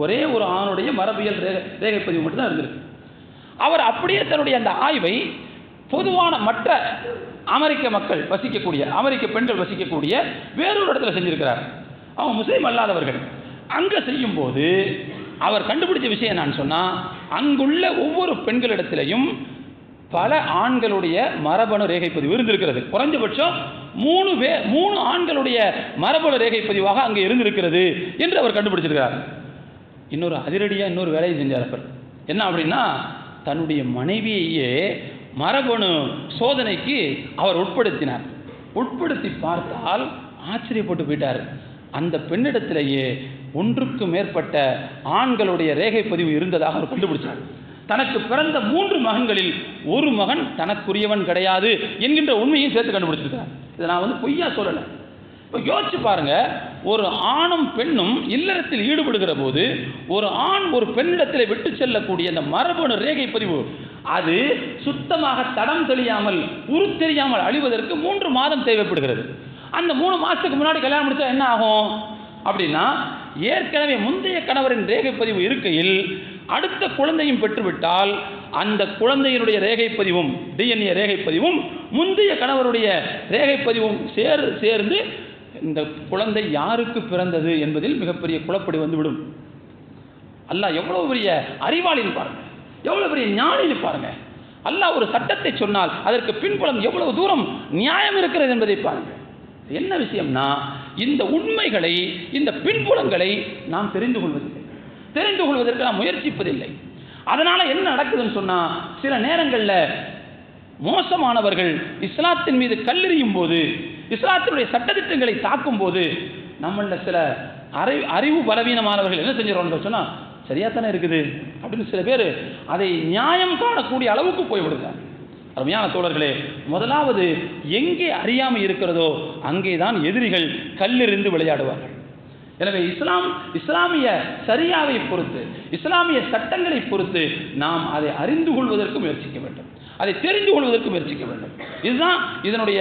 ஒரே ஒரு ஆணுடைய மரபியல் ரேகை பதிவு மட்டும்தான் இருந்திருக்கு. அவர் அப்படியே தன்னுடைய அந்த ஆய்வை பொதுவான மற்ற அமெரிக்க மக்கள் வசிக்கக்கூடிய, அமெரிக்க பெண்கள் வசிக்கக்கூடிய வேறொரு இடத்துல செஞ்சிருக்கிறார். அவங்க முஸ்லீம் அல்லாதவர்கள். அங்கே செய்யும்போது அவர் கண்டுபிடிச்ச விஷயம் நான் சொன்னால், அங்குள்ள ஒவ்வொரு பெண்களிடத்திலையும் பல ஆண்களுடைய மரபணு ரேகை பதிவு இருந்திருக்கிறது. குறைஞ்சபட்சம் 3 ஆண்களுடைய மரபணு ரேகை பதிவாக அங்கே இருந்திருக்கிறது என்று அவர் கண்டுபிடிச்சிருக்கிறார். இன்னொரு வேலையை செஞ்சார் அவர். என்ன அப்படின்னா, தன்னுடைய மனைவியையே மரபணு சோதனைக்கு அவர் உட்படுத்தினார். உட்படுத்தி பார்த்தால் ஆச்சரியப்பட்டு போயிட்டார். அந்த பெண்ணிடத்திலேயே 1க்கு மேற்பட்ட ஆண்களுடைய ரேகை பதிவு இருந்ததாக அவர் கண்டுபிடிச்சார். தனக்கு பிறந்த 3 மகன்களில் ஒரு மகன் தனக்குரியவன் கிடையாது என்கின்ற உண்மையும் சேர்த்து கண்டுபிடிச்சிருக்கிறார். இதை நான் பொய்யா சொல்லலை. இப்போ யோசிச்சு பாருங்க, ஒரு ஆணும் பெண்ணும் இல்லறத்தில் ஈடுபடுகிற போது ஒரு ஆண் ஒரு பெண்ணிடத்தில் விட்டு செல்லக்கூடிய அந்த மரபணு ரேகை பதிவு அது சுத்தமாக தடம் தெளியாமல் உருத்தெரியாமல் அழிவதற்கு 3 மாதம் தேவைப்படுகிறது. அந்த 3 மாதத்துக்கு முன்னாடி கல்யாணம் முடிச்சா என்ன ஆகும் அப்படின்னா, ஏற்கனவே முந்தைய கணவரின் ரேகை பதிவு இருக்கையில் அடுத்த குழந்தையும் பெற்றுவிட்டால் அந்த குழந்தையினுடைய ரேகை பதிவும் DNA ரேகை பதிவும் முந்தைய கணவருடைய ரேகை பதிவும் சேர்ந்து இந்த குழந்தை யாருக்கு பிறந்தது என்பதில் மிகப்பெரிய குழப்படி வந்துவிடும். அல்லாஹ் எவ்வளவு பெரிய அறிவாளின்னு பாருங்க, எவ்வளவு பெரிய ஞானின்னு பாருங்க. அல்லாஹ் ஒரு சட்டத்தை சொன்னால் அதற்கு பின்புலம் எவ்வளவு தூரம் நியாயம் இருக்கிறது என்பதை பாருங்க. என்ன விஷயம்னா, இந்த உண்மைகளை இந்த பின்புலங்களை நாம் தெரிந்து கொள்வதற்கு நாம் முயற்சிப்பதில்லை. அதனால என்ன நடக்குதுன்னு சொன்னா, சில நேரங்களில் மோசமானவர்கள் இஸ்லாத்தின் மீது கல்லெறியும் போது, இஸ்லாத்தினுடைய சட்டத்திட்டங்களை தாக்கும் போது நம்மள சில அறிவு பலவீனமானவர்கள் என்ன செஞ்சிடறோம்னு சொன்னா, சரியா தானே இருக்குது அப்படின்னு சில பேர் அதை நியாயம் காணக்கூடிய அளவுக்கு போய்விடுகிறார். அருமையான தோழர்களே, முதலாவது எங்கே அறியாமை இருக்கிறதோ அங்கேதான் எதிரிகள் கல்லெறிந்து விளையாடுவார்கள். எனவே இஸ்லாமிய சரியாவை பொறுத்து, இஸ்லாமிய சட்டங்களை பொறுத்து நாம் அதை அறிந்து கொள்வதற்கு முயற்சிக்க வேண்டும், அதை தெரிந்து கொள்வதற்கு முயற்சிக்க வேண்டும். இதுதான் இதனுடைய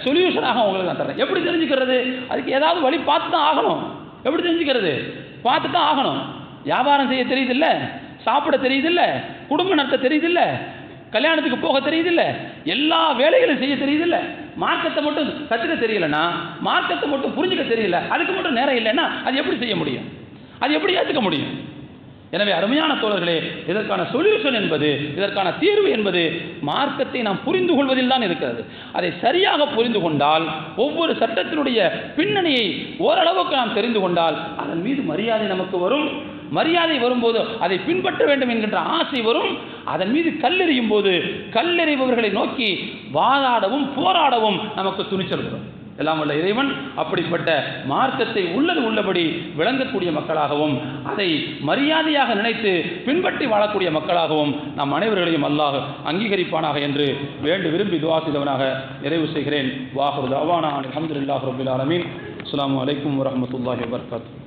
சொல்யூஷனாக உங்களுக்கு நான் தர்றேன். எப்படி தெரிஞ்சுக்கிறது? அதுக்கு ஏதாவது வழி பார்த்து தான் ஆகணும். எப்படி தெரிஞ்சுக்கிறது? பார்த்து தான் ஆகணும். வியாபாரம் செய்ய தெரியுதில்ல, சாப்பிட தெரியுதில்ல, குடும்ப நடத்த தெரியுதில்ல, கல்யாணத்துக்கு போக தெரியுதில்ல, எல்லா வேலைகளும் செய்ய தெரியுதில்ல, மார்க்கத்தை மட்டும் கற்றுக்க தெரியலன்னா, மார்க்கத்தை மட்டும் புரிஞ்சுக்க தெரியல, அதுக்கு மட்டும் நேரம் இல்லைன்னா அது எப்படி செய்ய முடியும்? அது எப்படி ஏற்றுக்க முடியும்? எனவே அருமையான தோழர்களே, இதற்கான சொல்யூஷன் என்பது, இதற்கான தீர்வு என்பது மார்க்கத்தை நாம் புரிந்து கொள்வதில் தான் இருக்கிறது. அதை சரியாக புரிந்து கொண்டால், ஒவ்வொரு சட்டத்தினுடைய பின்னணியை ஓரளவுக்கு நாம் தெரிந்து கொண்டால் அதன் மீது மரியாதை நமக்கு வரும். மரியாதை வரும்போது அதை பின்பற்ற வேண்டும் என்கின்ற ஆசை வரும். அதன் மீது கல்லெறியும் போது கல்லெறிபவர்களை நோக்கி வாதாடவும் போராடவும் நமக்கு துணிச்சல் வரும். எல்லாம் உள்ள இறைவன் அப்படிப்பட்ட மார்க்கத்தை உள்ளபடி விளங்கக்கூடிய மக்களாகவும் அதை மரியாதையாக நினைத்து பின்பற்றி வாழக்கூடிய மக்களாகவும் நம் அனைவர்களையும் அல்லாஹ் அங்கீகரிப்பானாக என்று விரும்பி துஆ செய்தவனாக நிறைவு செய்கிறேன். வாஹிரு தஅவானா அல்ஹம்துலில்லாஹி ரப்பில் ஆலமீன். அஸ்ஸலாமு அலைக்கும் வரஹ்மத்துல்லாஹி வபரகாத்துஹு.